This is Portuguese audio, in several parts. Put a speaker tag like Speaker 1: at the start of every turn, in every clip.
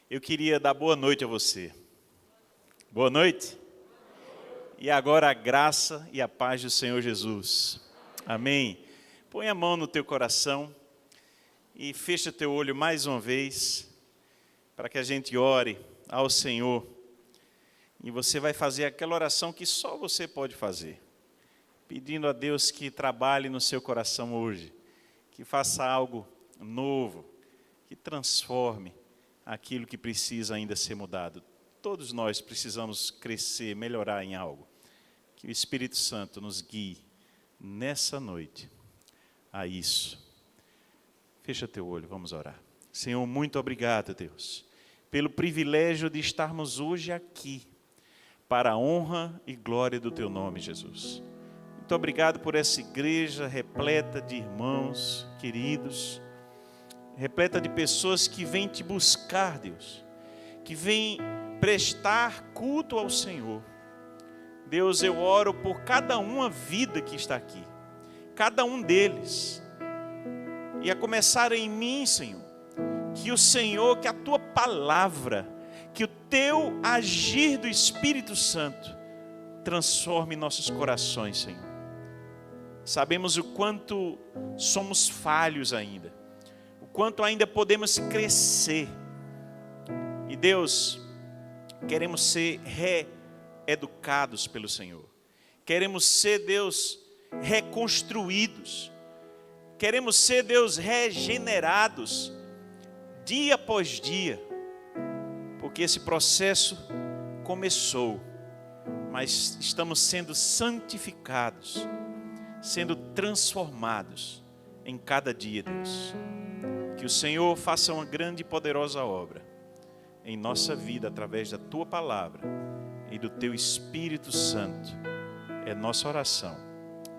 Speaker 1: Eu queria dar boa noite a você. Boa noite. E agora a graça e a paz do Senhor Jesus. Amém. Põe a mão no teu coração e fecha teu olho mais uma vez para que a gente ore ao Senhor. E você vai fazer aquela oração que só você pode fazer, pedindo a Deus que trabalhe no seu coração hoje, que faça algo novo, que transforme aquilo que precisa ainda ser mudado. Todos nós precisamos crescer, melhorar em algo. Que o Espírito Santo nos guie nessa noite a isso. Fecha teu olho, vamos orar. Senhor, muito obrigado, Deus, pelo privilégio de estarmos hoje aqui, para a honra e glória do teu nome, Jesus. Muito obrigado por essa igreja repleta de irmãos queridos, repleta de pessoas que vêm te buscar, Deus, que vêm prestar culto ao Senhor. Deus, eu oro por cada uma vida que está aqui, cada um deles, e a começar em mim, Senhor, que o Senhor, que a tua palavra, que o teu agir do Espírito Santo transforme nossos corações, Senhor. Sabemos o quanto somos falhos ainda, o quanto ainda podemos crescer. E Deus, queremos ser reeducados pelo Senhor. Queremos ser, Deus, reconstruídos. Queremos ser, Deus, regenerados dia após dia. Porque esse processo começou, mas estamos sendo santificados, sendo transformados em cada dia, Deus. Que o Senhor faça uma grande e poderosa obra em nossa vida, através da tua palavra e do teu Espírito Santo. É nossa oração,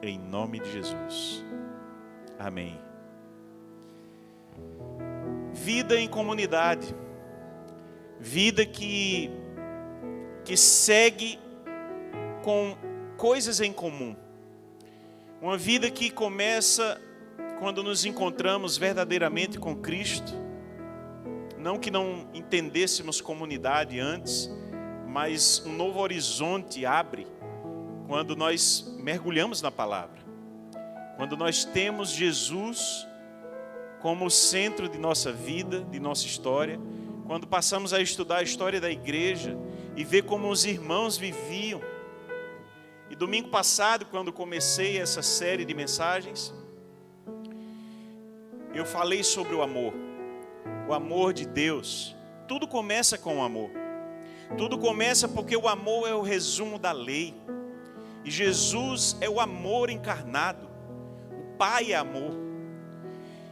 Speaker 1: em nome de Jesus. Amém. Vida em comunidade. Vida que segue com coisas em comum. Uma vida que começa quando nos encontramos verdadeiramente com Cristo. Não que não entendêssemos comunidade antes, mas um novo horizonte abre quando nós mergulhamos na palavra. Quando nós temos Jesus como o centro de nossa vida, de nossa história. Quando passamos a estudar a história da igreja e ver como os irmãos viviam. E domingo passado, quando comecei essa série de mensagens, eu falei sobre o amor de Deus. Tudo começa com o amor. Tudo começa porque o amor é o resumo da lei. E Jesus é o amor encarnado. O Pai é amor.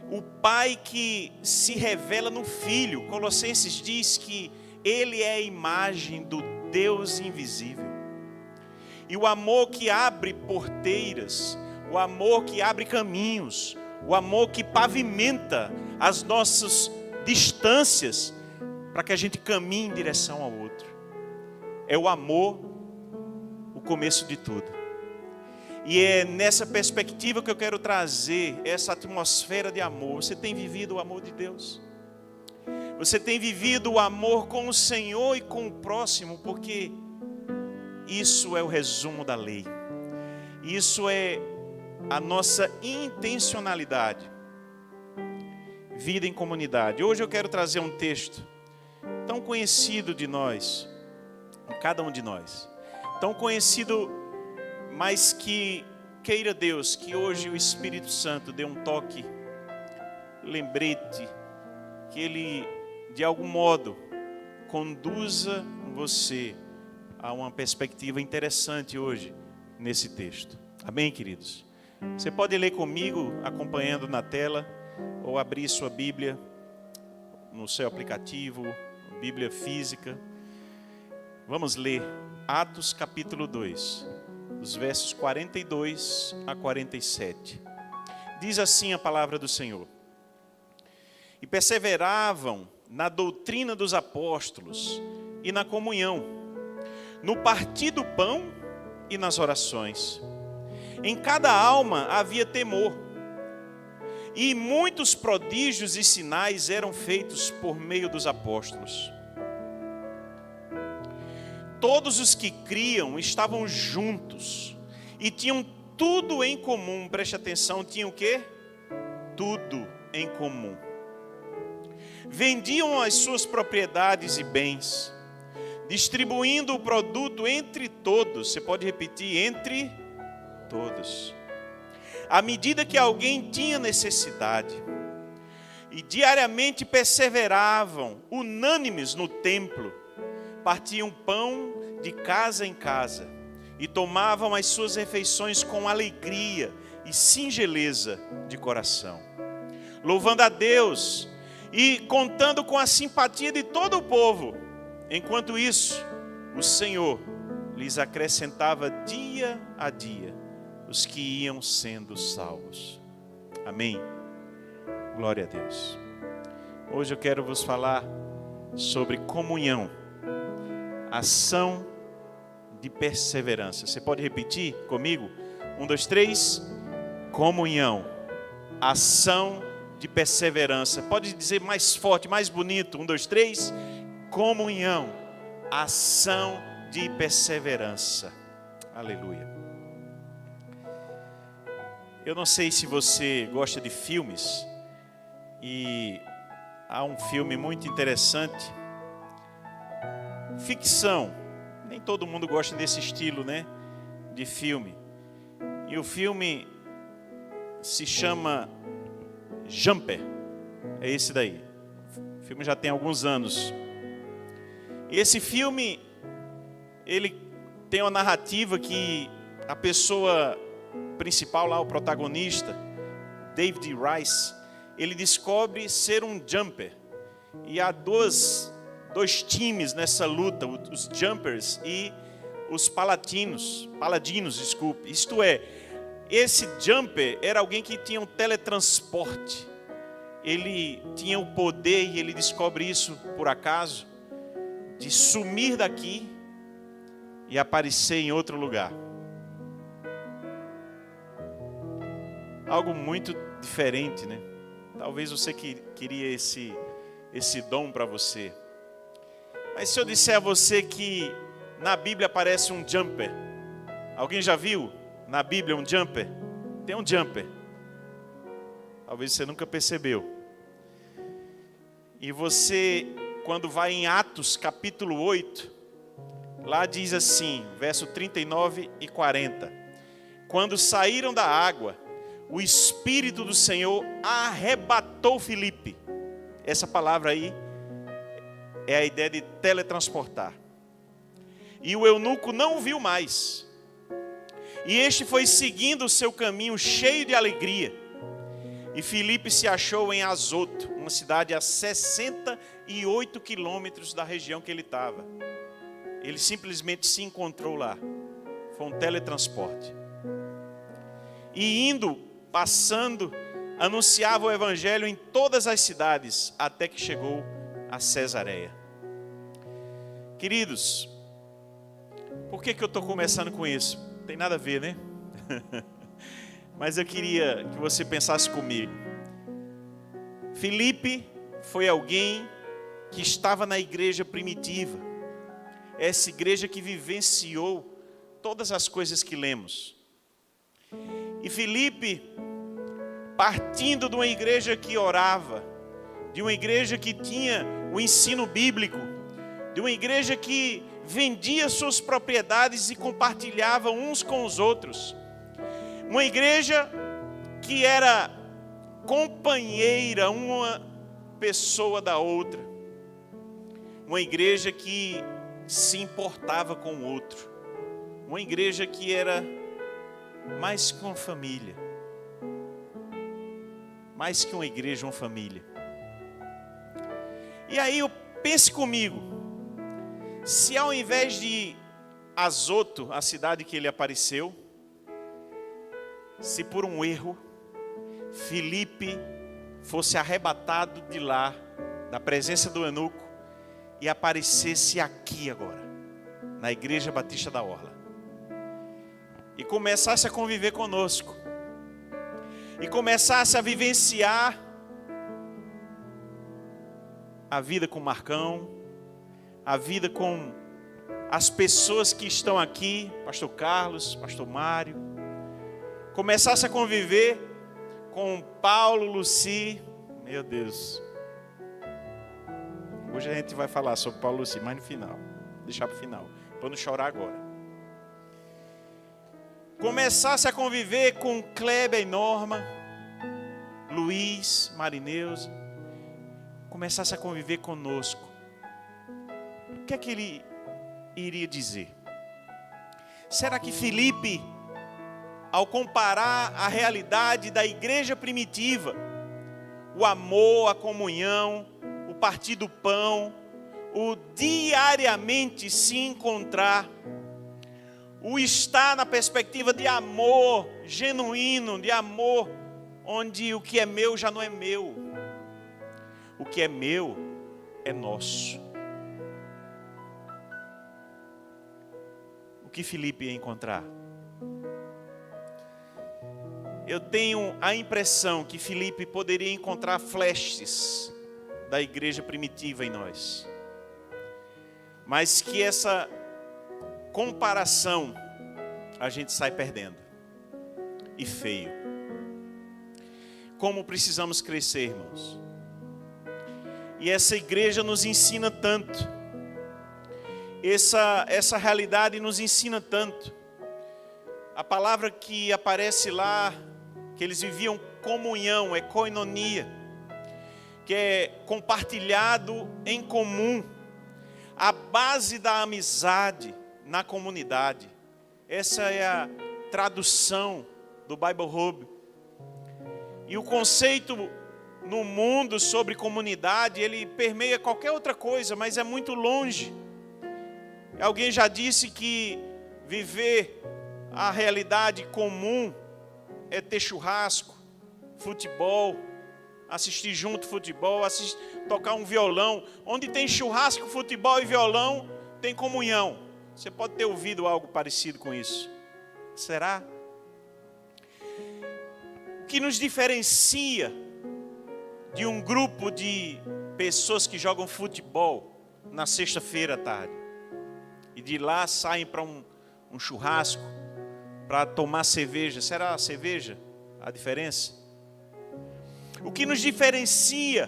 Speaker 1: O Pai que se revela no Filho. Colossenses diz que Ele é a imagem do Deus invisível. E o amor que abre porteiras, o amor que abre caminhos, o amor que pavimenta as nossas distâncias para que a gente caminhe em direção ao outro. É o amor o começo de tudo. E é nessa perspectiva que eu quero trazer essa atmosfera de amor. Você tem vivido o amor de Deus? Você tem vivido o amor com o Senhor e com o próximo? Porque isso é o resumo da lei. Isso é a nossa intencionalidade. Vida em comunidade. Hoje eu quero trazer um texto tão conhecido de nós, cada um de nós. Tão conhecido, mas que queira Deus que hoje o Espírito Santo dê um toque, lembrete, que Ele de algum modo conduza você a uma perspectiva interessante hoje nesse texto. Amém, queridos? Você pode ler comigo, acompanhando na tela, ou abrir sua Bíblia no seu aplicativo, Bíblia física. Vamos ler Atos capítulo 2, dos versos 42 a 47. Diz assim a palavra do Senhor: E perseveravam na doutrina dos apóstolos e na comunhão, no partir do pão e nas orações. Em cada alma havia temor, e muitos prodígios e sinais eram feitos por meio dos apóstolos. todos os que criam estavam juntos e tinham tudo em comum. Preste atenção, tinham o quê? Tudo em comum. Vendiam as suas propriedades e bens, distribuindo o produto entre todos. Você pode repetir, entre todos. À medida que alguém tinha necessidade. E diariamente perseveravam, unânimes no templo. Partiam pão de casa em casa. E tomavam as suas refeições com alegria e singeleza de coração. Louvando a Deus e contando com a simpatia de todo o povo. Enquanto isso, o Senhor lhes acrescentava dia a dia os que iam sendo salvos. Amém. Glória a Deus. Hoje eu quero vos falar sobre comunhão, ação de perseverança. Você pode repetir comigo? 1, 2, 3. Comunhão, ação de perseverança. Pode dizer mais forte, mais bonito. 1, 2, 3. Comunhão, ação de perseverança. Aleluia. Eu não sei se você gosta de filmes, e há um filme muito interessante, ficção. Nem todo mundo gosta desse estilo, né, de filme. E o filme se chama Jumper. É esse daí. O filme já tem alguns anos. E esse filme, ele tem uma narrativa que a pessoa principal lá, o protagonista, David Rice, ele descobre ser um jumper. E há dois times nessa luta, os jumpers e os paladinos, desculpe. Isto é, esse jumper era alguém que tinha um teletransporte. Ele tinha o poder, e ele descobre isso por acaso, de sumir daqui e aparecer em outro lugar. Algo muito diferente, né? Talvez você queria esse dom para você. Mas se eu disser a você que na Bíblia aparece um jumper, alguém já viu na Bíblia um jumper? Tem um jumper. Talvez você nunca percebeu. E você, quando vai em Atos capítulo 8, lá diz assim, verso 39 e 40. Quando saíram da água, o Espírito do Senhor arrebatou Filipe. Essa palavra aí é a ideia de teletransportar. E o eunuco não o viu mais. E este foi seguindo o seu caminho cheio de alegria. E Filipe se achou em Azoto, uma cidade a 68 quilômetros da região que ele estava. Ele simplesmente se encontrou lá. Foi um teletransporte. E indo, passando, anunciava o evangelho em todas as cidades, até que chegou a Cesareia. Queridos, por que eu estou começando com isso? Não tem nada a ver, né? Mas eu queria que você pensasse comigo. Filipe foi alguém que estava na igreja primitiva. Essa igreja que vivenciou todas as coisas que lemos. E Filipe, partindo de uma igreja que orava, de uma igreja que tinha o ensino bíblico, de uma igreja que vendia suas propriedades e compartilhava uns com os outros, uma igreja que era companheira uma pessoa da outra, uma igreja que se importava com o outro, uma igreja que era mais que uma família, mais que uma igreja, uma família. E aí pense comigo, se ao invés de Azoto, a cidade que ele apareceu, se por um erro Filipe fosse arrebatado de lá, da presença do eunuco, e aparecesse aqui agora, na Igreja Batista da Orla, e começasse a conviver conosco, e começasse a vivenciar a vida com Marcão, a vida com as pessoas que estão aqui, pastor Carlos, pastor Mário, começasse a conviver com Paulo, Luci, meu Deus. Hoje a gente vai falar sobre Paulo e Luci, mas no final, deixar para o final, para não chorar agora. Começasse a conviver com Kleber e Norma, Luiz, Marineuza, começasse a conviver conosco, o que é que ele iria dizer? Será que Filipe, ao comparar a realidade da igreja primitiva, o amor, a comunhão, o partir do pão, o diariamente se encontrar, o estar na perspectiva de amor genuíno, de amor onde o que é meu já não é meu, o que é meu é nosso. O que Filipe ia encontrar? Eu tenho a impressão que Filipe poderia encontrar flashes da igreja primitiva em nós, mas que essa comparação a gente sai perdendo, e feio. Como precisamos crescer, irmãos. E essa igreja nos ensina tanto, essa realidade nos ensina tanto. A palavra que aparece lá, que eles viviam comunhão, é koinonia, que é compartilhado em comum, a base da amizade na comunidade. Essa é a tradução do Bible Hub. E o conceito no mundo sobre comunidade, ele permeia qualquer outra coisa, mas é muito longe. Alguém já disse que viver a realidade comum é ter churrasco, futebol, assistir junto futebol, tocar um violão. Onde tem churrasco, futebol e violão, tem comunhão. Você pode ter ouvido algo parecido com isso. Será? O que nos diferencia de um grupo de pessoas que jogam futebol na sexta-feira à tarde e de lá saem para um churrasco para tomar cerveja? Será a cerveja a diferença? O que nos diferencia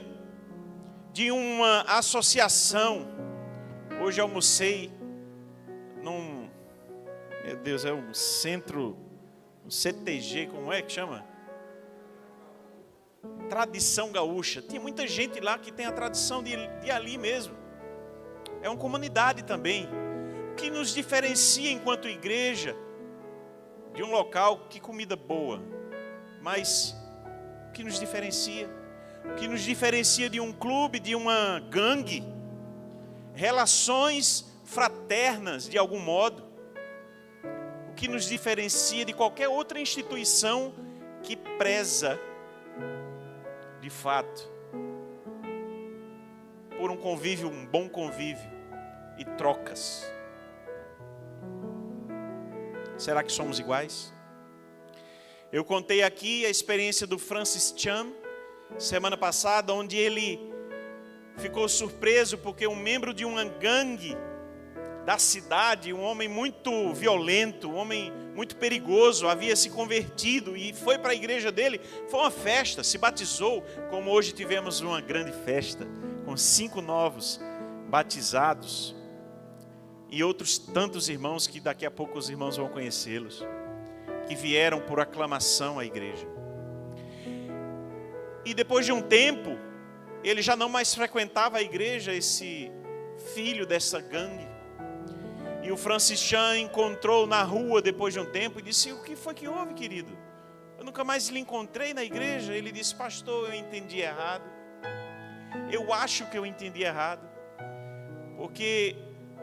Speaker 1: de uma associação? Hoje almocei num, meu Deus, é um centro, um CTG, como é que chama? Tradição gaúcha. Tem muita gente lá que tem a tradição de ali mesmo. É uma comunidade também. O que nos diferencia enquanto igreja de um local, que comida boa, mas o que nos diferencia? O que nos diferencia de um clube, de uma gangue? Relações fraternas de algum modo. O que nos diferencia de qualquer outra instituição que preza de fato por um convívio, um bom convívio e trocas. Será que somos iguais? Eu contei aqui a experiência do Francis Chan semana passada, onde ele ficou surpreso porque um membro de uma gangue da cidade, um homem muito violento, um homem muito perigoso, havia se convertido e foi para a igreja dele. Foi uma festa, se batizou, como hoje tivemos uma grande festa, com 5 novos batizados e outros tantos irmãos que daqui a pouco os irmãos vão conhecê-los, que vieram por aclamação à igreja. E depois de um tempo, ele já não mais frequentava a igreja, esse filho dessa gangue. E o Francis Chan encontrou na rua depois de um tempo e disse: o que foi que houve, querido? Eu nunca mais lhe encontrei na igreja. Ele disse: pastor, eu entendi errado. Eu acho que eu entendi errado. Porque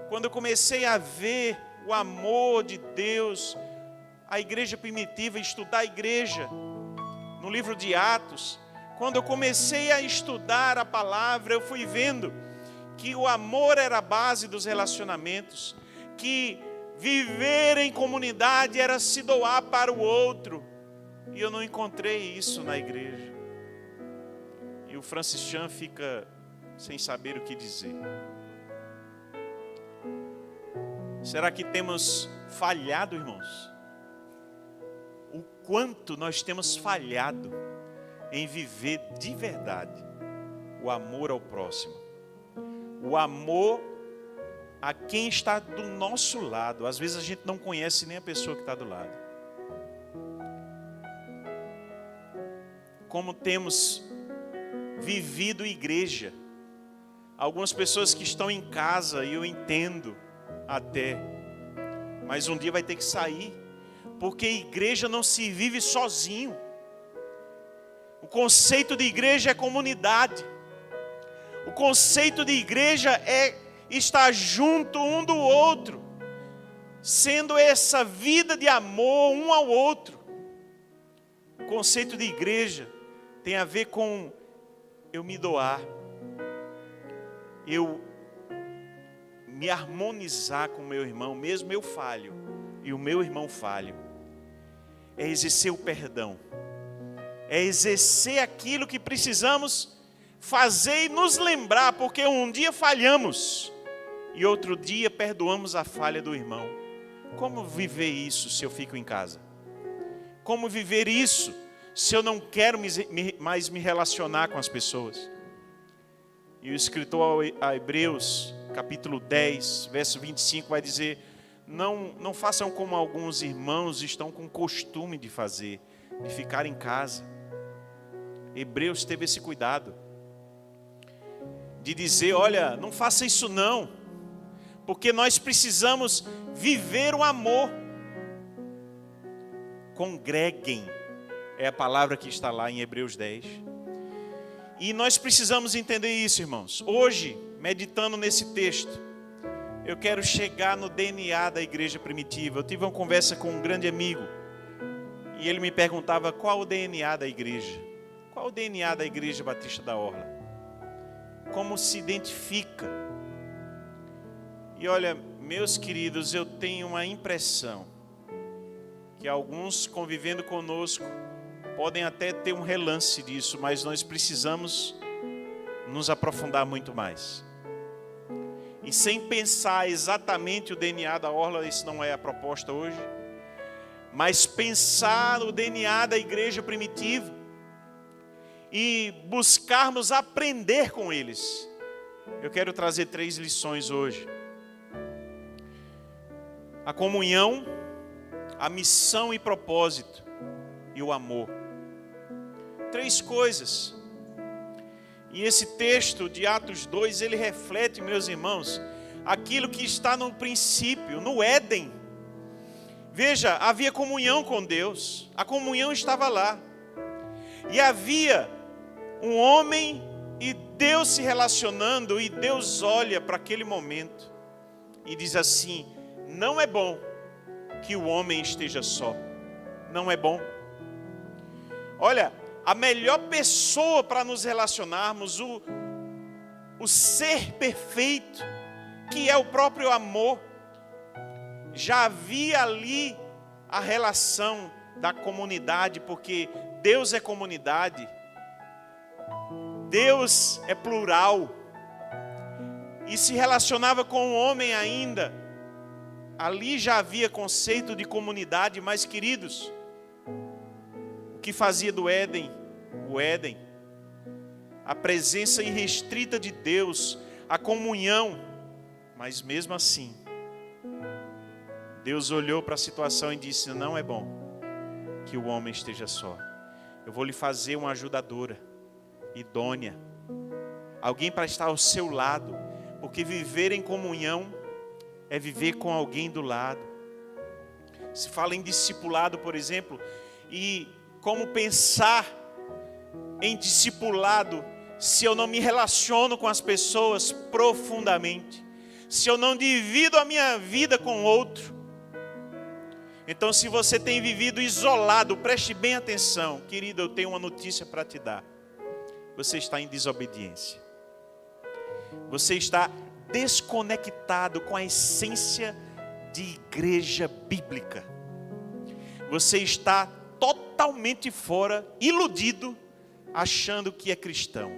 Speaker 1: quando eu comecei a ver o amor de Deus, a igreja primitiva, estudar a igreja, no livro de Atos, quando eu comecei a estudar a palavra, eu fui vendo que o amor era a base dos relacionamentos, que viver em comunidade era se doar para o outro, e eu não encontrei isso na igreja. E o Francis Chan fica sem saber o que dizer. Será que temos falhado, irmãos? O quanto nós temos falhado em viver de verdade o amor ao próximo, o amor a quem está do nosso lado. Às vezes a gente não conhece nem a pessoa que está do lado. Como temos vivido igreja. Algumas pessoas que estão em casa, e eu entendo até, mas um dia vai ter que sair, porque igreja não se vive sozinho. O conceito de igreja é comunidade. O conceito de igreja é estar junto um do outro, sendo essa vida de amor um ao outro. O conceito de igreja tem a ver com eu me doar, eu me harmonizar com o meu irmão, mesmo eu falho e o meu irmão falho. É exercer o perdão, é exercer aquilo que precisamos fazer e nos lembrar, porque um dia falhamos e outro dia perdoamos a falha do irmão. Como viver isso se eu fico em casa? Como viver isso se eu não quero mais me relacionar com as pessoas? E o escritor a Hebreus, capítulo 10, verso 25, vai dizer: não façam como alguns irmãos estão com costume de fazer, de ficar em casa. Hebreus teve esse cuidado de dizer: olha, não faça isso não, porque nós precisamos viver o amor. Congreguem, é a palavra que está lá em Hebreus 10. E nós precisamos entender isso, irmãos. Hoje, meditando nesse texto, eu quero chegar no DNA da igreja primitiva. Eu tive uma conversa com um grande amigo, e ele me perguntava qual o DNA da igreja. Qual o DNA da Igreja Batista da Orla? Como se identifica? E olha, meus queridos, eu tenho uma impressão que alguns convivendo conosco podem até ter um relance disso, mas nós precisamos nos aprofundar muito mais. E sem pensar exatamente o DNA da Orla, isso não é a proposta hoje, mas pensar o DNA da igreja primitiva e buscarmos aprender com eles. Eu quero trazer 3 lições hoje: a comunhão, a missão e propósito, e o amor. 3 coisas. E esse texto de Atos 2, ele reflete, meus irmãos, aquilo que está no princípio, no Éden. Veja, havia comunhão com Deus, a comunhão estava lá, e havia um homem e Deus se relacionando, e Deus olha para aquele momento e diz assim: não é bom que o homem esteja só. Não é bom. Olha, a melhor pessoa para nos relacionarmos, o ser perfeito, que é o próprio amor. Já havia ali a relação da comunidade, porque Deus é comunidade, Deus é plural, e se relacionava com o homem ainda. Ali já havia conceito de comunidade, mas queridos, o que fazia do Éden o Éden? A presença irrestrita de Deus, a comunhão. Mas mesmo assim, Deus olhou para a situação e disse: não é bom que o homem esteja só. Eu vou lhe fazer uma ajudadora, idônea, alguém para estar ao seu lado, porque viver em comunhão é viver com alguém do lado. Se fala em discipulado, por exemplo, e como pensar em discipulado se eu não me relaciono com as pessoas profundamente, se eu não divido a minha vida com outro. Então, se você tem vivido isolado, preste bem atenção, querido, eu tenho uma notícia para te dar: você está em desobediência, você está desconectado com a essência de igreja bíblica, você está totalmente fora, iludido, achando que é cristão,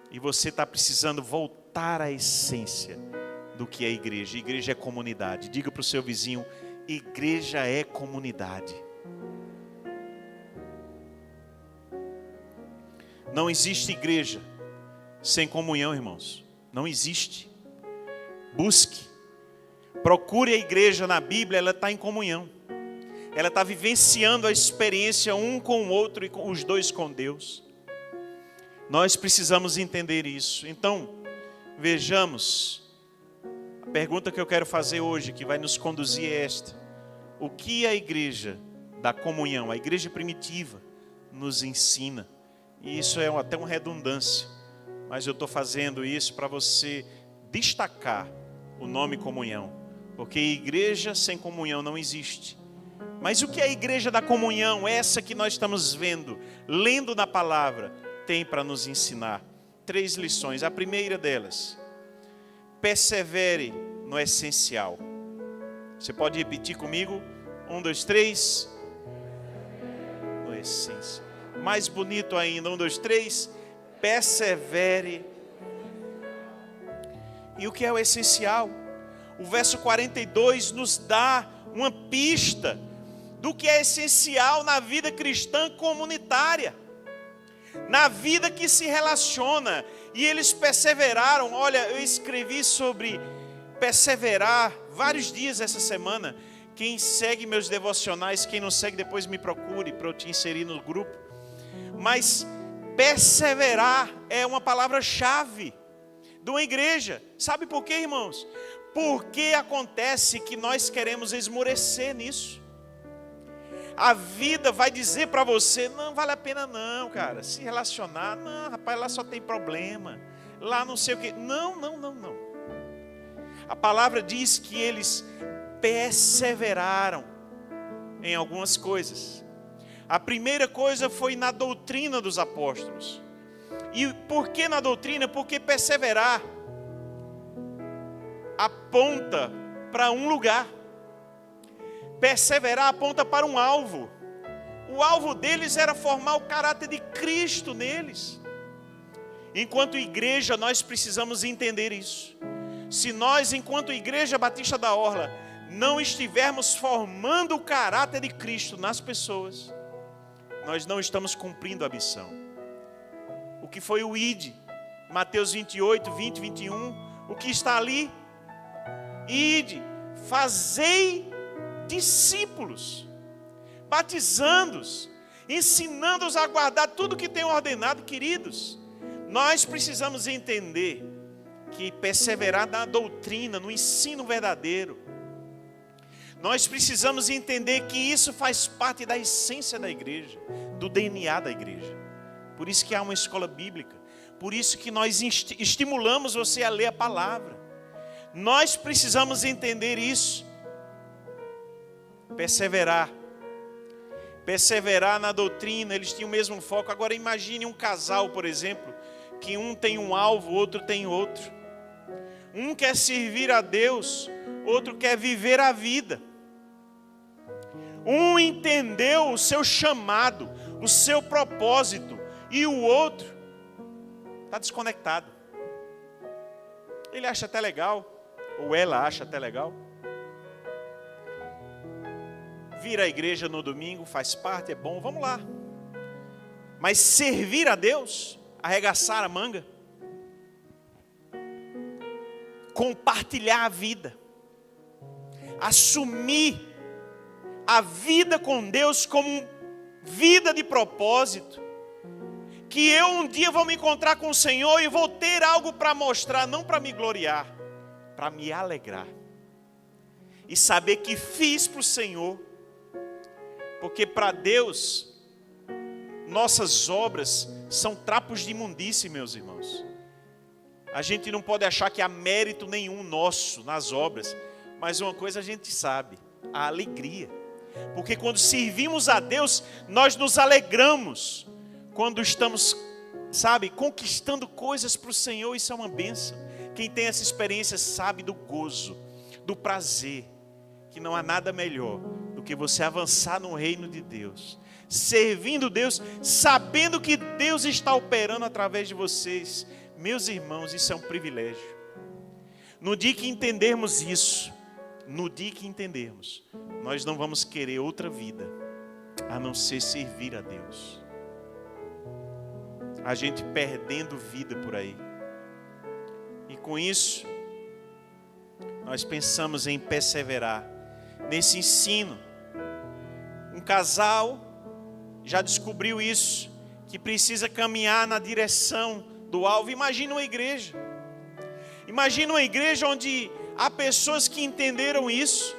Speaker 1: e você está precisando voltar à essência do que é igreja. Igreja é comunidade. Diga para o seu vizinho: igreja é comunidade. Não existe igreja sem comunhão, irmãos. Não existe. Busque. Procure a igreja na Bíblia, ela está em comunhão. Ela está vivenciando a experiência um com o outro e com os dois com Deus. Nós precisamos entender isso. Então, vejamos. A pergunta que eu quero fazer hoje, que vai nos conduzir é esta: o que a igreja da comunhão, a igreja primitiva, nos ensina? E isso é até uma redundância, mas eu estou fazendo isso para você destacar o nome comunhão, porque igreja sem comunhão não existe. Mas o que a igreja da comunhão, essa que nós estamos vendo, lendo na palavra, tem para nos ensinar? 3 lições. A primeira delas: persevere no essencial. Você pode repetir comigo? 1, 2, 3. No essencial. Mais bonito ainda, 1, 2, 3. Persevere. E o que é o essencial? O verso 42 nos dá uma pista do que é essencial na vida cristã comunitária, na vida que se relaciona. E eles perseveraram. Olha, eu escrevi sobre perseverar vários dias essa semana. Quem segue meus devocionais, quem não segue, depois me procure para eu te inserir no grupo. Mas perseverar é uma palavra-chave de uma igreja. Sabe por quê, irmãos? Porque acontece que nós queremos esmorecer nisso. A vida vai dizer para você: não vale a pena não, cara, se relacionar. Não, rapaz, lá só tem problema. Lá não sei o quê. Não. A palavra diz que eles perseveraram em algumas coisas. A primeira coisa foi na doutrina dos apóstolos. E por que na doutrina? Porque perseverar aponta para um lugar. Perseverar aponta para um alvo. O alvo deles era formar o caráter de Cristo neles. Enquanto igreja, nós precisamos entender isso. Se nós, enquanto Igreja Batista da Orla, não estivermos formando o caráter de Cristo nas pessoas, nós não estamos cumprindo a missão. O que foi o ID? Mateus 28, 20, 21. O que está ali? Ide, fazei discípulos, batizando-os, ensinando-os a guardar tudo que tem ordenado. Queridos, nós precisamos entender que perseverar na doutrina, no ensino verdadeiro, nós precisamos entender que isso faz parte da essência da igreja, do DNA da igreja. Por isso que há uma escola bíblica, por isso que nós estimulamos você a ler a palavra. Nós precisamos entender isso. Perseverar na doutrina. Eles tinham o mesmo foco. Agora imagine um casal, por exemplo, que um tem um alvo, outro tem outro. Um quer servir a Deus, outro quer viver a vida. Um entendeu o seu chamado, o seu propósito, e o outro está desconectado. Ele acha até legal, ou ela acha até legal, vir à igreja no domingo, faz parte, é bom, vamos lá. Mas servir a Deus, arregaçar a manga, compartilhar a vida, assumir a vida com Deus como vida de propósito, que eu um dia vou me encontrar com o Senhor e vou ter algo para mostrar, não para me gloriar, para me alegrar e saber que fiz para o Senhor. Porque para Deus, nossas obras são trapos de imundície, meus irmãos. A gente não pode achar que há mérito nenhum nosso nas obras, mas uma coisa a gente sabe: a alegria. Porque quando servimos a Deus, nós nos alegramos. Quando estamos, conquistando coisas para o Senhor, isso é uma bênção. Quem tem essa experiência sabe do gozo, do prazer, que não há nada melhor do que você avançar no reino de Deus, servindo Deus, sabendo que Deus está operando através de vocês. Meus irmãos, isso é um privilégio. No dia que entendermos isso, no dia que entendermos, nós não vamos querer outra vida, a não ser servir a Deus. A gente perdendo vida por aí. E com isso, nós pensamos em perseverar nesse ensino. Um casal já descobriu isso, que precisa caminhar na direção do alvo. Imagina uma igreja. Imagina uma igreja onde há pessoas que entenderam isso,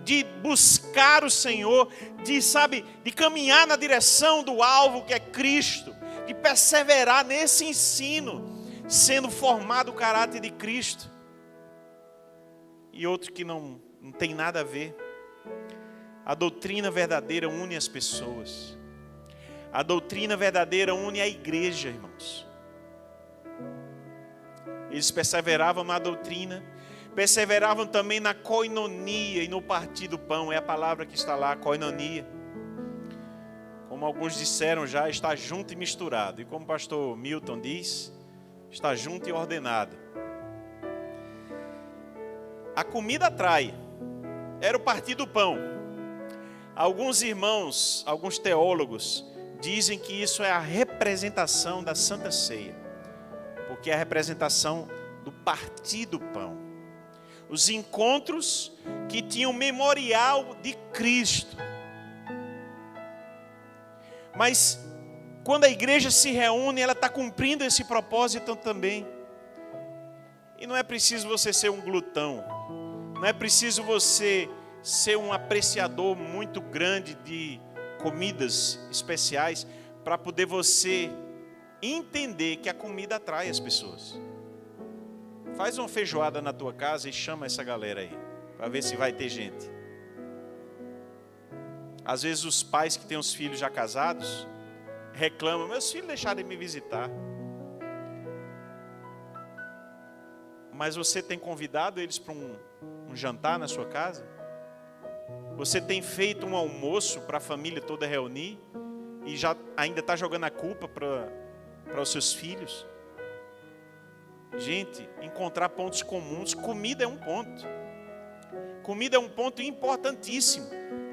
Speaker 1: de buscar o Senhor, de caminhar na direção do alvo que é Cristo, de perseverar nesse ensino, sendo formado o caráter de Cristo. E outro que não tem nada a ver. A doutrina verdadeira une as pessoas. A doutrina verdadeira une a igreja, irmãos. Eles perseveravam na doutrina, perseveravam também na koinonia e no partir do pão. É a palavra que está lá, koinonia. Como alguns disseram já, está junto e misturado. E como o pastor Milton diz, está junto e ordenado. A comida atrai. Era o partir do pão. Alguns irmãos, alguns teólogos, dizem que isso é a representação da Santa Ceia. Porque é a representação do partir do pão. Os encontros que tinham memorial de Cristo. Mas quando a igreja se reúne, ela está cumprindo esse propósito também. E não é preciso você ser um glutão. Não é preciso você ser um apreciador muito grande de comidas especiais para poder você entender que a comida atrai as pessoas. Faz uma feijoada na tua casa e chama essa galera aí, para ver se vai ter gente. Às vezes os pais que têm os filhos já casados reclamam: meus filhos deixaram de me visitar. Mas você tem convidado eles para um jantar na sua casa? Você tem feito um almoço para a família toda reunir e já ainda está jogando a culpa para os seus filhos? Gente, encontrar pontos comuns. Comida é um ponto. Comida é um ponto importantíssimo.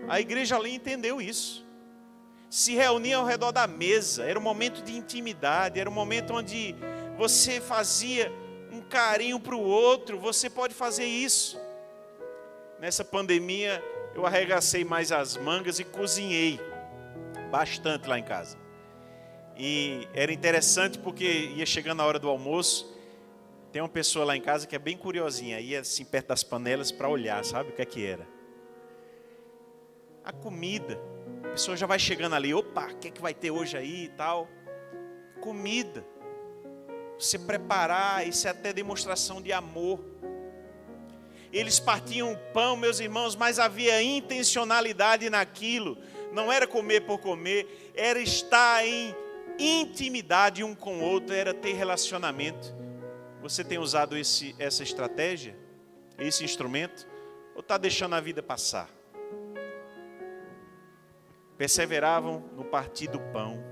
Speaker 1: A igreja ali entendeu isso. Se reunia ao redor da mesa. Era um momento de intimidade. Era um momento onde você fazia um carinho para o outro. Você pode fazer isso. Nessa pandemia, eu arregacei mais as mangas e cozinhei bastante lá em casa. E era interessante porque ia chegando a hora do almoço. Tem uma pessoa lá em casa que é bem curiosinha, ia assim perto das panelas para olhar, sabe o que era? A comida. A pessoa já vai chegando ali, opa, o que é que vai ter hoje aí e tal? Comida. Você preparar, isso é até demonstração de amor. Eles partiam o pão, meus irmãos, mas havia intencionalidade naquilo. Não era comer por comer, era estar em intimidade um com o outro, era ter relacionamento. Você tem usado essa estratégia, esse instrumento, ou está deixando a vida passar? Perseveravam no partir do pão.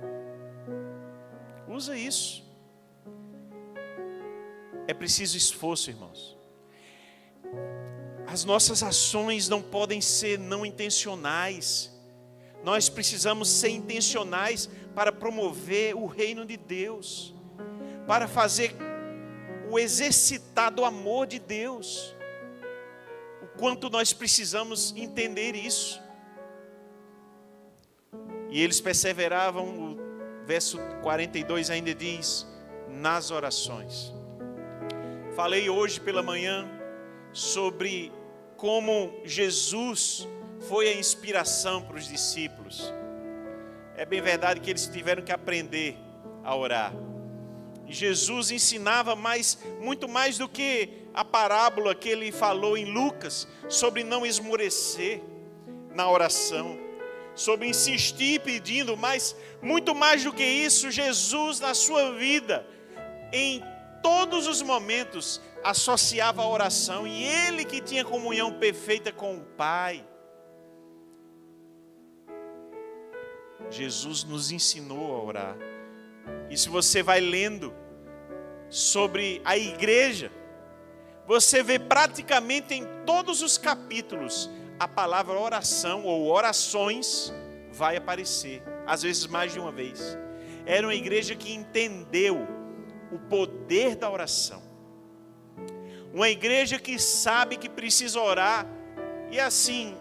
Speaker 1: Usa isso. É preciso esforço, irmãos. As nossas ações não podem ser não intencionais. Nós precisamos ser intencionais para promover o reino de Deus, para fazer o exercitar do amor de Deus. O quanto nós precisamos entender isso. E eles perseveravam, o verso 42 ainda diz, nas orações. Falei hoje pela manhã sobre como Jesus foi a inspiração para os discípulos. É bem verdade que eles tiveram que aprender a orar. E Jesus ensinava muito mais do que a parábola que ele falou em Lucas, sobre não esmorecer na oração, sobre insistir pedindo, mas muito mais do que isso, Jesus na sua vida, em todos os momentos, associava a oração, e ele que tinha comunhão perfeita com o Pai. Jesus nos ensinou a orar. E se você vai lendo sobre a igreja, você vê praticamente em todos os capítulos a palavra oração ou orações vai aparecer, às vezes mais de uma vez. Era uma igreja que entendeu o poder da oração. Uma igreja que sabe que precisa orar. E assim,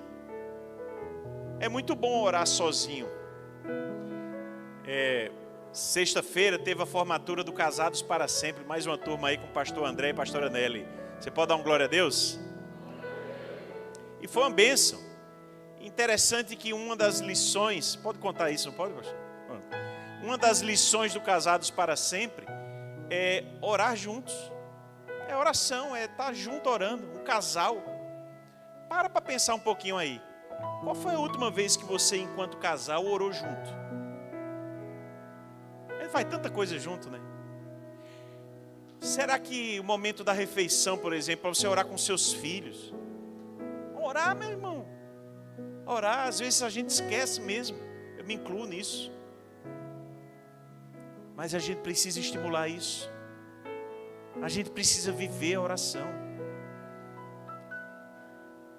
Speaker 1: é muito bom orar sozinho. Sexta-feira teve a formatura do Casados para Sempre. Mais uma turma aí com o pastor André e a pastora Nelly. Você pode dar um glória a Deus? E foi uma bênção. Interessante que uma das lições... Pode contar isso, não pode, pastor? Uma das lições do Casados para Sempre é orar juntos. É oração, é estar junto orando, um casal. Para pensar um pouquinho aí. Qual foi a última vez que você, enquanto casal, orou junto? Faz tanta coisa junto, né? Será que o momento da refeição, por exemplo, para você orar com seus filhos? Orar, meu irmão. Orar, às vezes a gente esquece mesmo. Eu me incluo nisso. Mas a gente precisa estimular isso. A gente precisa viver a oração.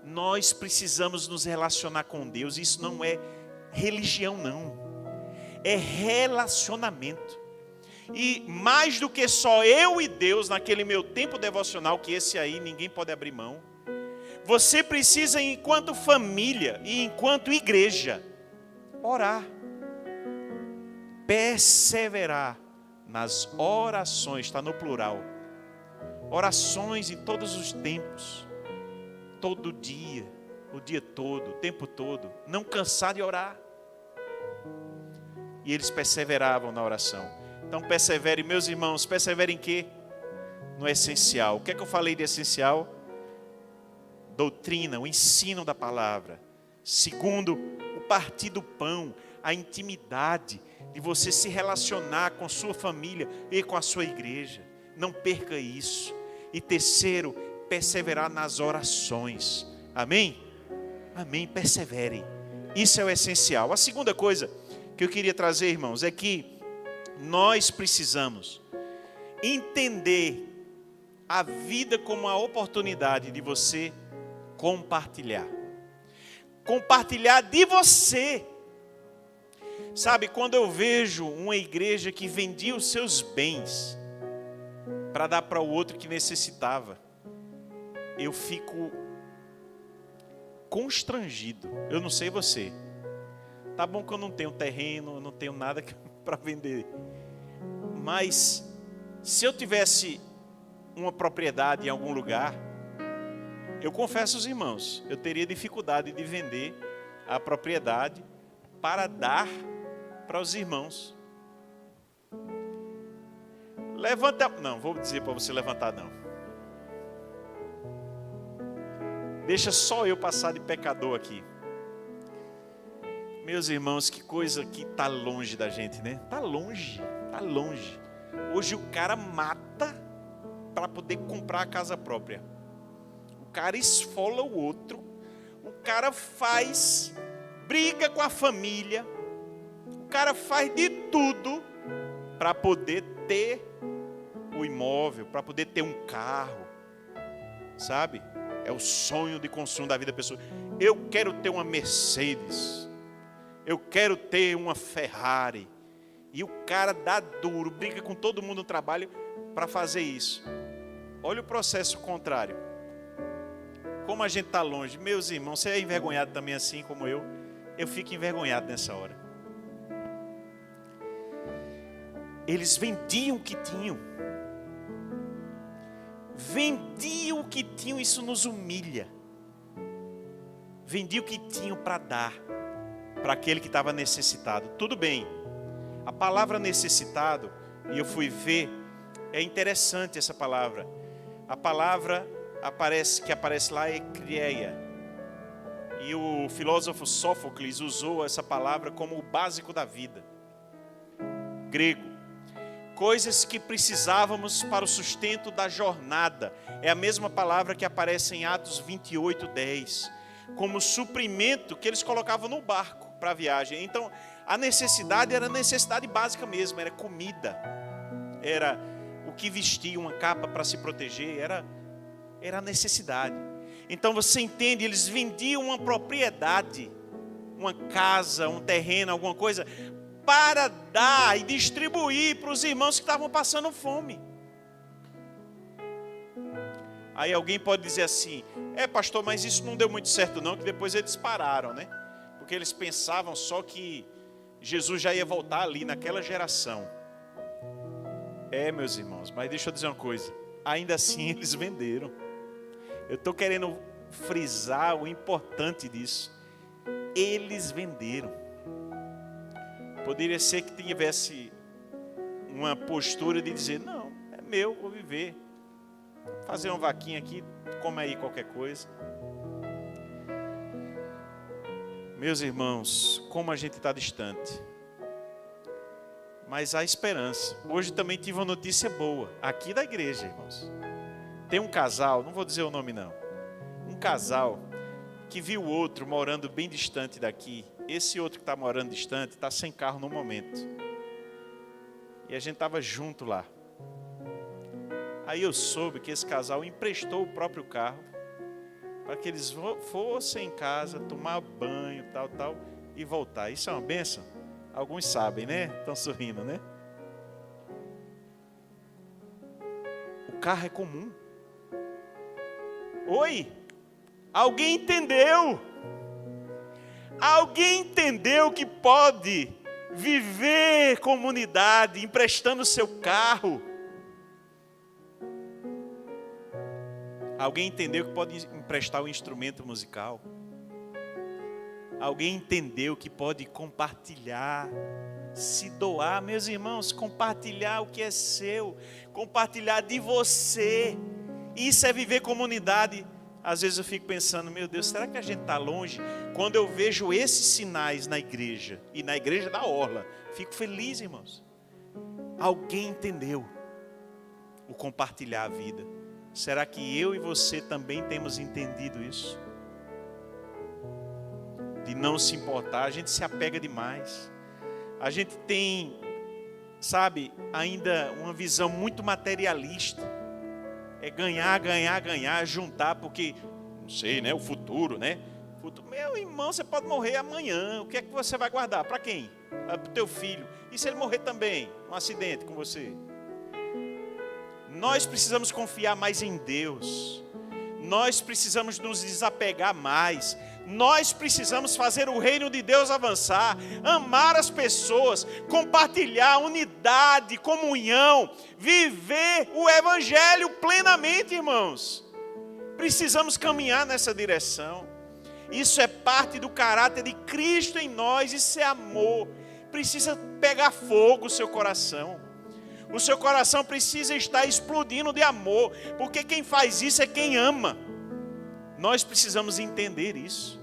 Speaker 1: Nós precisamos nos relacionar com Deus. Isso não é religião, não. É relacionamento. E mais do que só eu e Deus, naquele meu tempo devocional, que esse aí ninguém pode abrir mão. Você precisa, enquanto família e enquanto igreja, orar. Perseverar nas orações, está no plural. Orações em todos os tempos. Todo dia, o dia todo, o tempo todo. Não cansar de orar. E eles perseveravam na oração. Então persevere, meus irmãos, persevere em quê? No essencial. O que é que eu falei de essencial? Doutrina, o ensino da palavra. Segundo, o partir do pão, a intimidade de você se relacionar com sua família e com a sua igreja. Não perca isso. E terceiro, perseverar nas orações. Amém? Amém, perseverem. Isso é o essencial. A segunda coisa que eu queria trazer, irmãos, é que nós precisamos entender a vida como uma oportunidade de você compartilhar. Compartilhar de você. Sabe, quando eu vejo uma igreja que vendia os seus bens para dar para o outro que necessitava, eu fico constrangido. Eu não sei você. Tá bom que eu não tenho terreno, eu não tenho nada para vender. Mas se eu tivesse uma propriedade em algum lugar, eu confesso aos irmãos, eu teria dificuldade de vender a propriedade para dar para os irmãos. Levanta, não, vou dizer para você levantar não. Deixa só eu passar de pecador aqui. Meus irmãos, que coisa que está longe da gente, né? Está longe, está longe. Hoje o cara mata para poder comprar a casa própria. O cara esfola o outro. O cara faz, briga com a família. O cara faz de tudo para poder ter o imóvel, para poder ter um carro. Sabe? É o sonho de consumo da vida da pessoa. Eu quero ter uma Mercedes. Eu quero ter uma Ferrari. E o cara dá duro, briga com todo mundo no trabalho para fazer isso. Olha o processo contrário. Como a gente está longe. Meus irmãos, você é envergonhado também assim como eu. Eu fico envergonhado nessa hora. Eles vendiam o que tinham. Vendiam o que tinham, isso nos humilha. Vendiam o que tinham para dar para aquele que estava necessitado. Tudo bem. A palavra necessitado, e eu fui ver, é interessante essa palavra. A palavra que aparece lá é krieia. E o filósofo Sófocles usou essa palavra como o básico da vida. Grego. Coisas que precisávamos para o sustento da jornada. É a mesma palavra que aparece em Atos 28:10. Como suprimento que eles colocavam no barco para a viagem. Então, a necessidade era a necessidade básica mesmo. Era comida. Era o que vestir, uma capa para se proteger. Era a necessidade. Então você entende, eles vendiam uma propriedade, uma casa, um terreno, alguma coisa, para dar e distribuir para os irmãos que estavam passando fome. Aí alguém pode dizer assim, pastor, mas isso não deu muito certo não, que depois eles pararam, né? Porque eles pensavam só que Jesus já ia voltar ali naquela geração. Meus irmãos, mas deixa eu dizer uma coisa, ainda assim eles venderam. Eu estou querendo frisar o importante disso. Eles venderam. Poderia ser que tivesse uma postura de dizer, não, é meu, vou viver. Fazer uma vaquinha aqui, come aí qualquer coisa. Meus irmãos, como a gente está distante. Mas há esperança. Hoje também tive uma notícia boa, aqui da igreja, irmãos. Tem um casal, não vou dizer o nome não. Um casal que viu o outro morando bem distante daqui. Esse outro que está morando distante está sem carro no momento. E a gente estava junto lá. Aí eu soube que esse casal emprestou o próprio carro para que eles fossem em casa, tomar banho, tal, e voltar. Isso é uma bênção? Alguns sabem, né? Estão sorrindo, né? O carro é comum. Oi? Alguém entendeu? Alguém entendeu que pode viver comunidade emprestando seu carro? Alguém entendeu que pode emprestar um instrumento musical? Alguém entendeu que pode compartilhar, se doar, meus irmãos, compartilhar o que é seu, compartilhar de você. Isso é viver comunidade. Às vezes eu fico pensando, meu Deus, será que a gente está longe? Quando eu vejo esses sinais na igreja, e na igreja da Orla, fico feliz, irmãos. Alguém entendeu o compartilhar a vida. Será que eu e você também temos entendido isso? De não se importar, a gente se apega demais. A gente tem, sabe, ainda uma visão muito materialista. É ganhar, ganhar, ganhar, juntar, porque, não sei, né, o futuro, né? Meu irmão, você pode morrer amanhã, o que é que você vai guardar? Para quem? Para o teu filho. E se ele morrer também, um acidente com você? Nós precisamos confiar mais em Deus. Nós precisamos nos desapegar mais. Nós precisamos fazer o reino de Deus avançar, amar as pessoas, compartilhar unidade, comunhão, viver o evangelho plenamente, irmãos. Precisamos caminhar nessa direção. Isso é parte do caráter de Cristo em nós, isso é amor. Precisa pegar fogo o seu coração. O seu coração precisa estar explodindo de amor, porque quem faz isso é quem ama. Nós precisamos entender isso.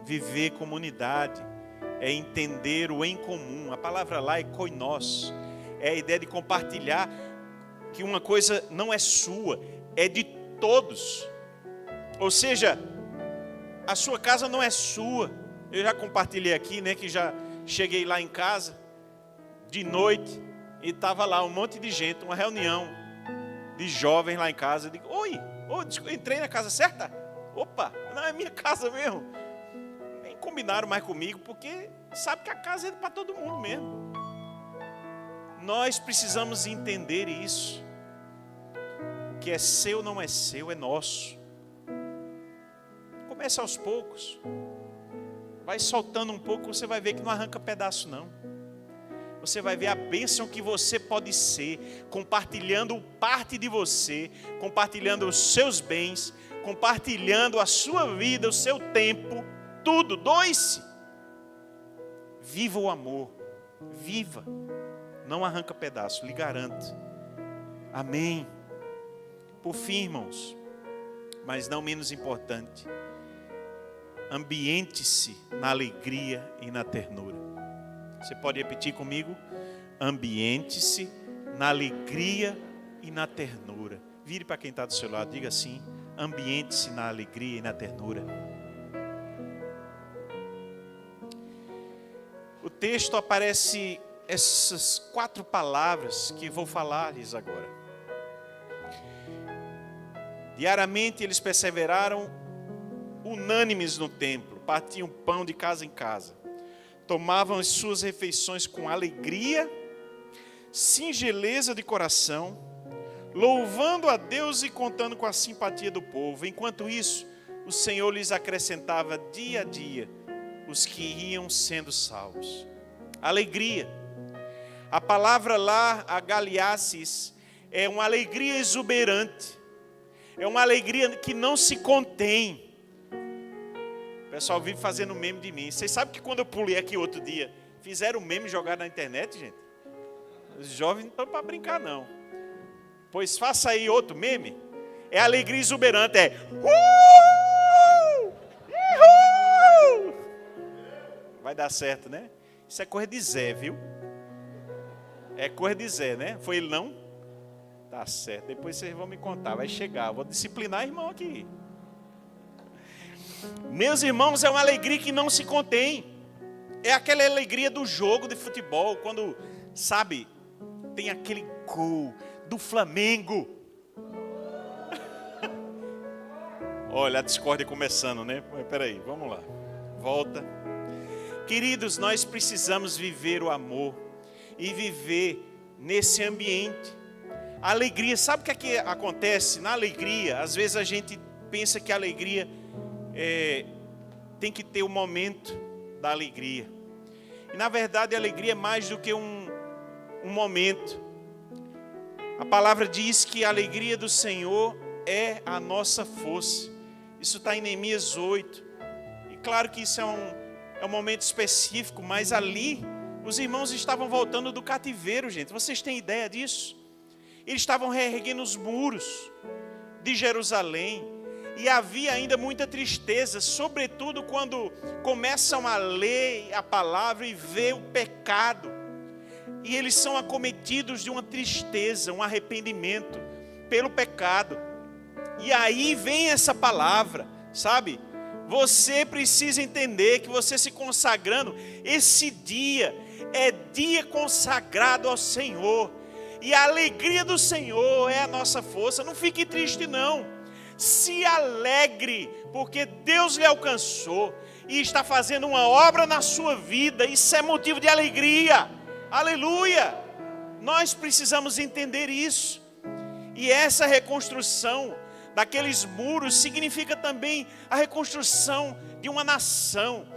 Speaker 1: Viver comunidade é entender o em comum. A palavra lá é koinos. É a ideia de compartilhar que uma coisa não é sua, é de todos. Ou seja, a sua casa não é sua. Eu já compartilhei aqui, né, que já cheguei lá em casa de noite e estava lá um monte de gente, uma reunião de jovens lá em casa. Eu digo, oi, entrei na casa certa? Opa, não é minha casa mesmo. Nem combinaram mais comigo, porque sabe que a casa é para todo mundo mesmo. Nós precisamos entender isso. O que é seu não é seu, é nosso. Comece aos poucos. Vai soltando um pouco, você vai ver que não arranca pedaço não. Você vai ver a bênção que você pode ser, compartilhando parte de você, compartilhando os seus bens, compartilhando a sua vida, o seu tempo, tudo. Doe-se. Viva o amor. Viva. Não arranca pedaço, lhe garanto. Amém. Por fim, irmãos, mas não menos importante, ambiente-se na alegria e na ternura. Você pode repetir comigo? Ambiente-se na alegria e na ternura. Vire para quem está do seu lado, diga assim: ambiente-se na alegria e na ternura. O texto aparece essas 4 palavras que vou falar-lhes agora. Diariamente eles perseveraram unânimes no templo, partiam pão de casa em casa, tomavam as suas refeições com alegria, singeleza de coração, louvando a Deus e contando com a simpatia do povo. Enquanto isso, o Senhor lhes acrescentava dia a dia os que iam sendo salvos. Alegria. A palavra lá, agaliasis, é uma alegria exuberante. É uma alegria que não se contém. O pessoal vive fazendo meme de mim. Vocês sabem que quando eu pulei aqui outro dia, fizeram meme e jogaram na internet, gente? Os jovens não estão para brincar, não. Pois faça aí outro meme. É alegria exuberante, é Uhul! Vai dar certo, né? Isso é coisa de Zé, viu? É coisa de Zé, né? Foi ele não? Tá certo, depois vocês vão me contar, vai chegar. Vou disciplinar irmão aqui. Meus irmãos, é uma alegria que não se contém. É aquela alegria do jogo de futebol, quando, sabe, tem aquele gol do Flamengo. Olha, a discórdia começando, né? Mas peraí, vamos lá. Volta. Queridos, nós precisamos viver o amor e viver nesse ambiente. A alegria, sabe o que é que acontece? Na alegria, às vezes a gente pensa que a alegria tem que ter o momento da alegria. E na verdade a alegria é mais do que um momento. A palavra diz que a alegria do Senhor é a nossa força. Isso está em Neemias 8. E claro que isso é um momento específico, mas ali os irmãos estavam voltando do cativeiro, gente. Vocês têm ideia disso? Eles estavam reerguendo os muros de Jerusalém. E havia ainda muita tristeza, sobretudo quando começam a ler a palavra e ver o pecado. E eles são acometidos de uma tristeza, um arrependimento pelo pecado. E aí vem essa palavra, sabe? Você precisa entender que você se consagrando, esse dia é dia consagrado ao Senhor. E a alegria do Senhor é a nossa força. Não fique triste não. Se alegre, porque Deus lhe alcançou e está fazendo uma obra na sua vida. Isso é motivo de alegria. Aleluia! Nós precisamos entender isso. E essa reconstrução daqueles muros significa também a reconstrução de uma nação.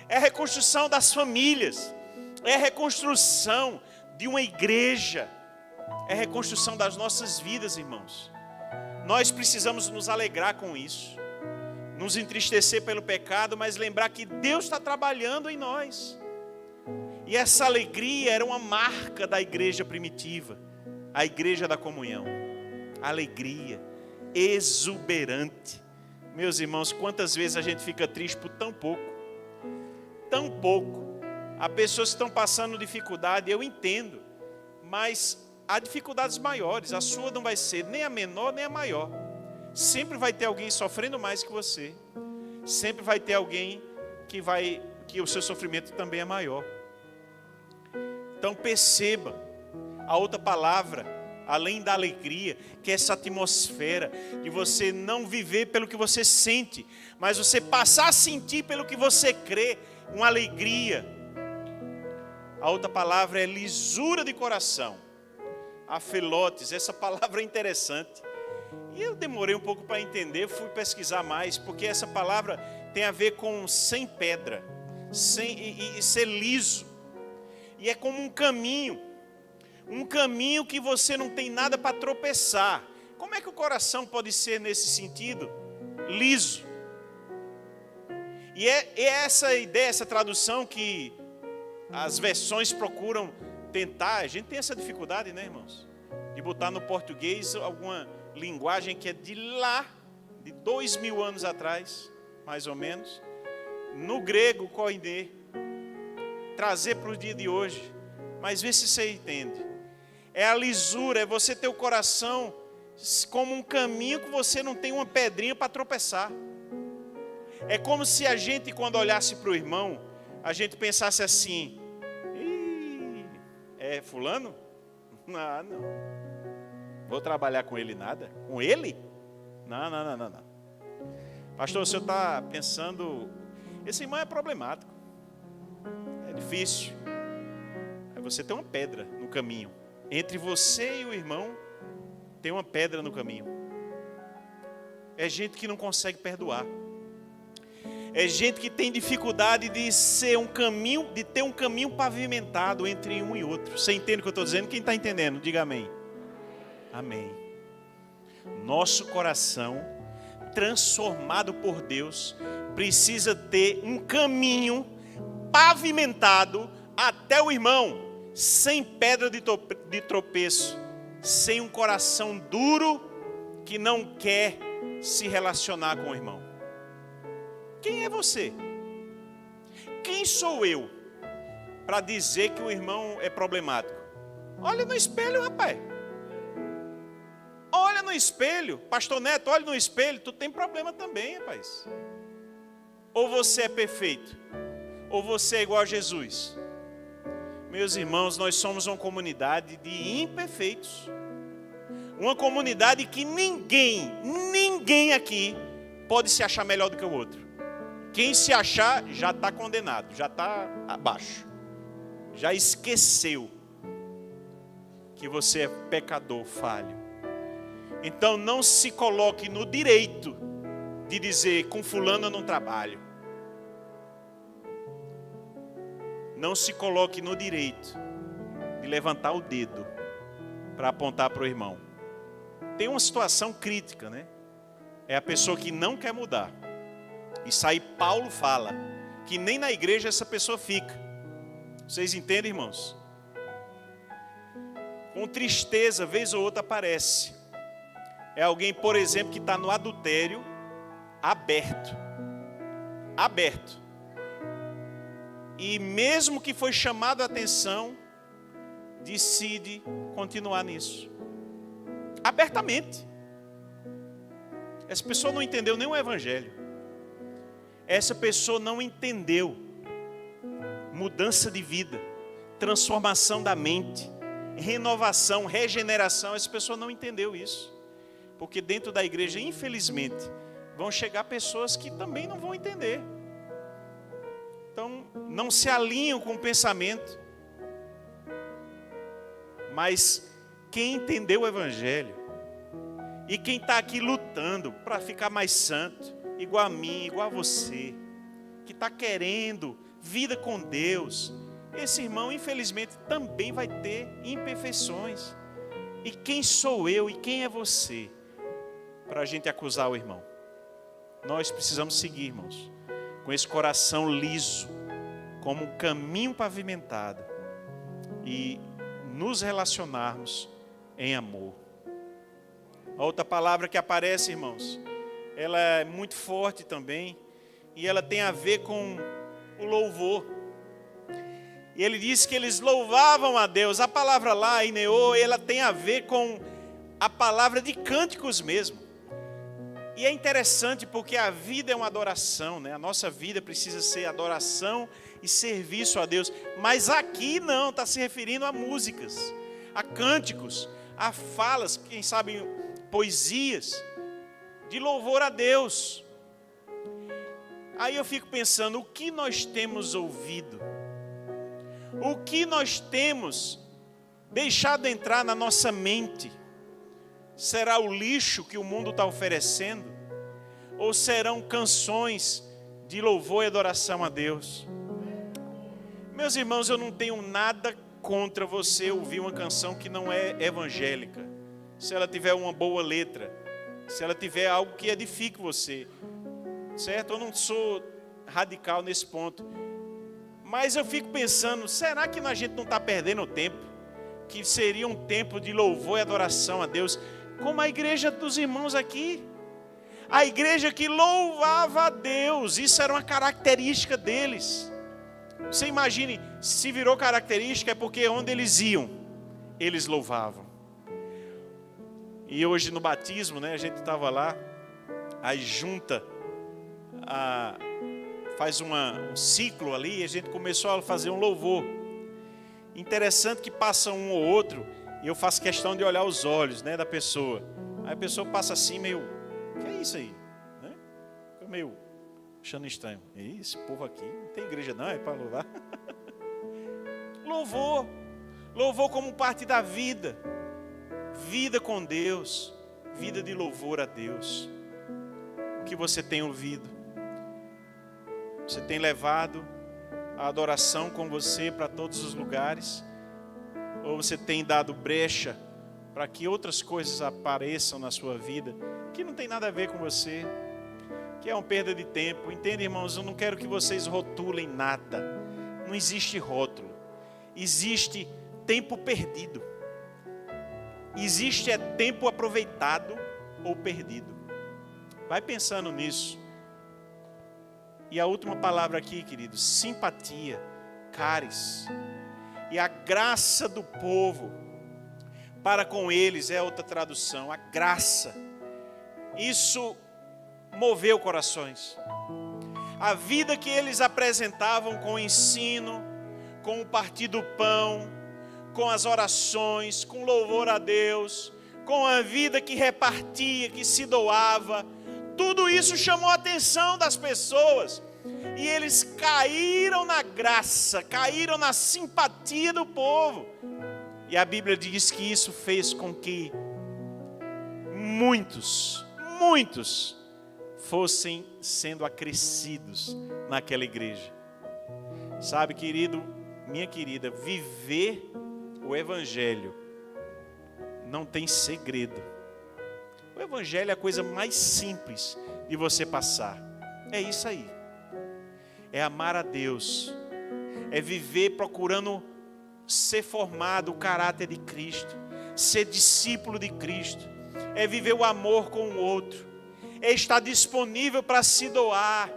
Speaker 1: É a reconstrução das famílias. É a reconstrução de uma igreja. É a reconstrução das nossas vidas, irmãos. Nós precisamos nos alegrar com isso. Nos entristecer pelo pecado, mas lembrar que Deus está trabalhando em nós. E essa alegria era uma marca da igreja primitiva. A igreja da comunhão. Alegria exuberante. Meus irmãos, quantas vezes a gente fica triste por tão pouco? Tão pouco. Há pessoas que estão passando dificuldade, eu entendo. Mas há dificuldades maiores. A sua não vai ser nem a menor nem a maior. Sempre vai ter alguém sofrendo mais que você. Sempre vai ter alguém que o seu sofrimento também é maior. Então perceba a outra palavra, além da alegria, que é essa atmosfera de você não viver pelo que você sente, mas você passar a sentir pelo que você crê, uma alegria. A outra palavra é lisura de coração. Afelotes, essa palavra é interessante. E eu demorei um pouco para entender, fui pesquisar mais, porque essa palavra tem a ver com sem pedra, e ser liso. E é como um caminho que você não tem nada para tropeçar. Como é que o coração pode ser nesse sentido? Liso. E é essa ideia, essa tradução que as versões procuram tentar. A gente tem essa dificuldade, né, irmãos? De botar no português alguma linguagem que é de lá, de 2000 anos atrás, mais ou menos. No grego, koine, trazer para o dia de hoje. Mas vê se você entende. É a lisura, é você ter o coração como um caminho que você não tem uma pedrinha para tropeçar. É como se a gente, quando olhasse para o irmão, a gente pensasse assim: é fulano? Não. Vou trabalhar com ele nada. Com ele? Não. Pastor, o senhor está pensando, esse irmão é problemático, é difícil. Aí você tem uma pedra no caminho. Entre você e o irmão, tem uma pedra no caminho. É gente que não consegue perdoar. É gente que tem dificuldade de ter um caminho pavimentado entre um e outro. Você entende o que eu estou dizendo? Quem está entendendo? Diga amém. Amém. Nosso coração, transformado por Deus, precisa ter um caminho pavimentado até o irmão, sem pedra de tropeço, sem um coração duro que não quer se relacionar com o irmão. Quem é você? Quem sou eu para dizer que o irmão é problemático? Olha no espelho, rapaz. Olha no espelho. Pastor Neto, olha no espelho. Tu tem problema também, rapaz. Ou você é perfeito, ou você é igual a Jesus. Meus irmãos, nós somos uma comunidade de imperfeitos. Uma comunidade que ninguém aqui pode se achar melhor do que o outro. Quem se achar já está condenado, já está abaixo. Já esqueceu que você é pecador, falho. Então não se coloque no direito de dizer, com fulano eu não trabalho. Não se coloque no direito de levantar o dedo para apontar para o irmão. Tem uma situação crítica, né? É a pessoa que não quer mudar. Isso aí Paulo fala, que nem na igreja essa pessoa fica. Vocês entendem, irmãos? Com tristeza, vez ou outra aparece. É alguém, por exemplo, que está no adultério aberto. E mesmo que foi chamado a atenção, decide continuar nisso. Abertamente. Essa pessoa não entendeu nem o evangelho. Essa pessoa não entendeu mudança de vida, transformação da mente, renovação, regeneração. Essa pessoa não entendeu isso. Porque dentro da igreja, infelizmente, vão chegar pessoas que também não vão entender. Então, não se alinham com o pensamento. Mas quem entendeu o evangelho, e quem está aqui lutando para ficar mais santo, igual a mim, igual a você, que está querendo vida com Deus, esse irmão, infelizmente, também vai ter imperfeições. E quem sou eu e quem é você para a gente acusar o irmão? Nós precisamos seguir, irmãos, com esse coração liso, como um caminho pavimentado, e nos relacionarmos em amor. A outra palavra que aparece, irmãos, ela é muito forte também, e ela tem a ver com o louvor. E ele diz que eles louvavam a Deus. A palavra lá, Ineô, ela tem a ver com a palavra de cânticos mesmo. E é interessante porque a vida é uma adoração, né? A nossa vida precisa ser adoração e serviço a Deus. Mas aqui não, está se referindo a músicas, a cânticos, a falas, quem sabe poesias, de louvor a Deus. Aí eu fico pensando, o que nós temos ouvido? O que nós temos deixado entrar na nossa mente? Será o lixo que o mundo está oferecendo? Ou serão canções de louvor e adoração a Deus? Meus irmãos, eu não tenho nada contra você ouvir uma canção que não é evangélica. Se ela tiver uma boa letra, se ela tiver algo que edifique você, certo? Eu não sou radical nesse ponto. Mas eu fico pensando, será que a gente não está perdendo tempo? Que seria um tempo de louvor e adoração a Deus, como a igreja dos irmãos aqui. A igreja que louvava a Deus, isso era uma característica deles. Você imagine, se virou característica é porque onde eles iam, eles louvavam. E hoje no batismo, né, a gente estava lá, aí junta faz um ciclo ali, e a gente começou a fazer um louvor. Interessante que passa um ou outro, e eu faço questão de olhar os olhos, né, da pessoa. Aí a pessoa passa assim meio isso aí? Né? Fica meio achando estranho. Esse povo aqui não tem igreja não, é para louvar. Louvor. Louvor como parte da vida. Vida com Deus. Vida de louvor a Deus. O que você tem ouvido? Você tem levado a adoração com você para todos os lugares? Ou você tem dado brecha para que outras coisas apareçam na sua vida que não tem nada a ver com você, que é uma perda de tempo? Entende, irmãos? Eu não quero que vocês rotulem nada. Não existe rótulo. Existe tempo perdido. Existe tempo aproveitado ou perdido. Vai pensando nisso. E a última palavra aqui, queridos, simpatia, caris. E a graça do povo para com eles é outra tradução, a graça. Isso moveu corações. A vida que eles apresentavam com o ensino, com o partir do pão, com as orações, com louvor a Deus, com a vida que repartia, que se doava, tudo isso chamou a atenção das pessoas. E eles caíram na graça, caíram na simpatia do povo. E a Bíblia diz que isso fez com que muitos fossem sendo acrescidos naquela igreja. Sabe, querido, minha querida, viver o Evangelho não tem segredo. O Evangelho é a coisa mais simples de você passar. É isso aí. É amar a Deus. É viver procurando ser formado o caráter de Cristo. Ser discípulo de Cristo. É viver o amor com o outro. É estar disponível para se doar.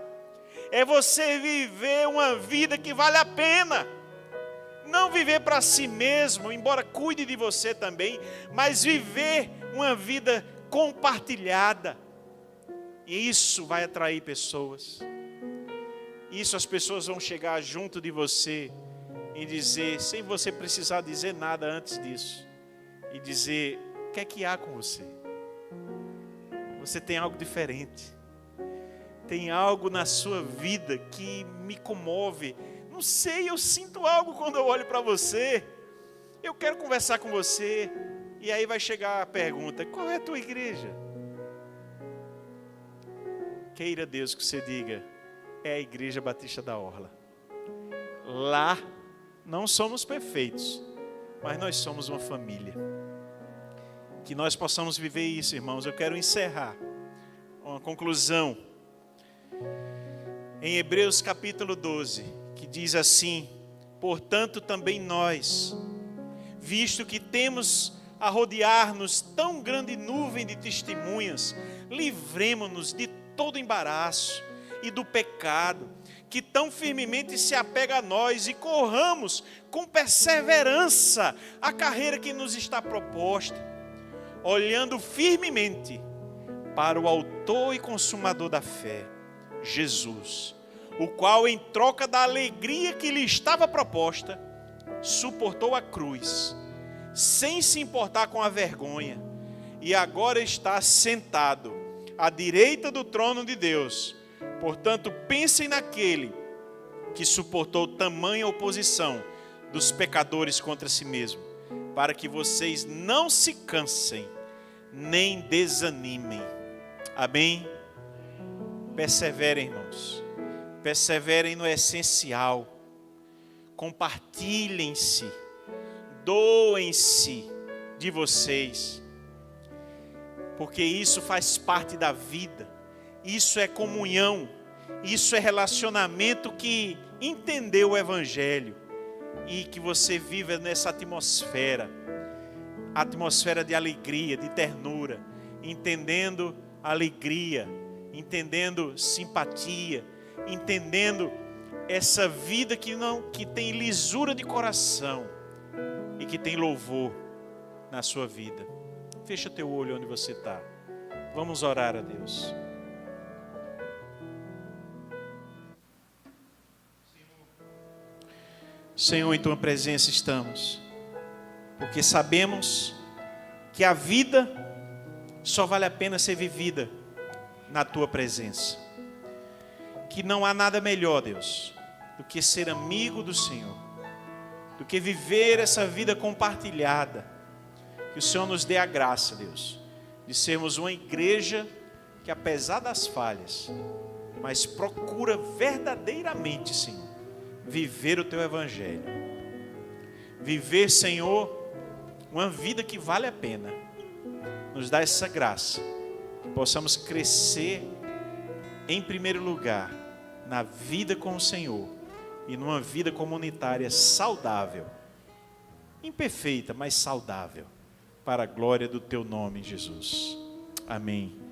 Speaker 1: É você viver uma vida que vale a pena. Não viver para si mesmo, embora cuide de você também, mas viver uma vida compartilhada. E isso vai atrair pessoas. Isso as pessoas vão chegar junto de você e dizer, sem você precisar dizer nada antes disso, e dizer, o que é que há com você? Você tem algo diferente. Tem algo na sua vida que me comove. Não sei, eu sinto algo quando eu olho para você. Eu quero conversar com você. E aí vai chegar a pergunta, qual é a tua igreja? Queira Deus que você diga, é a Igreja Batista da Orla. Lá não somos perfeitos, mas nós somos uma família. Que nós possamos viver isso, irmãos. Eu quero encerrar uma conclusão em Hebreus capítulo 12, que diz assim: portanto também nós, visto que temos a rodear-nos tão grande nuvem de testemunhas, livremo-nos de todo embaraço e do pecado que tão firmemente se apega a nós, e corramos com perseverança a carreira que nos está proposta, olhando firmemente para o autor e consumador da fé, Jesus, o qual, em troca da alegria que lhe estava proposta, suportou a cruz, sem se importar com a vergonha, e agora está sentado à direita do trono de Deus. Portanto, pensem naquele que suportou tamanha oposição dos pecadores contra si mesmo, para que vocês não se cansem, nem desanimem. Amém? Perseverem, irmãos. Perseverem no essencial. Compartilhem-se. Doem-se de vocês. Porque isso faz parte da vida. Isso é comunhão. Isso é relacionamento que entendeu o Evangelho. E que você vive nessa atmosfera. Atmosfera de alegria, de ternura. Entendendo alegria. Entendendo simpatia. Entendendo essa vida que tem lisura de coração. E que tem louvor na sua vida. Fecha teu olho onde você está. Vamos orar a Deus. Senhor, em tua presença estamos, porque sabemos que a vida só vale a pena ser vivida na tua presença. Que não há nada melhor, Deus, do que ser amigo do Senhor, do que viver essa vida compartilhada. Que o Senhor nos dê a graça, Deus, de sermos uma igreja que, apesar das falhas, mas procura verdadeiramente, Senhor, viver o teu evangelho. Viver, Senhor, uma vida que vale a pena. Nos dá essa graça, que possamos crescer em primeiro lugar na vida com o Senhor e numa vida comunitária saudável, imperfeita, mas saudável, para a glória do teu nome, Jesus. Amém.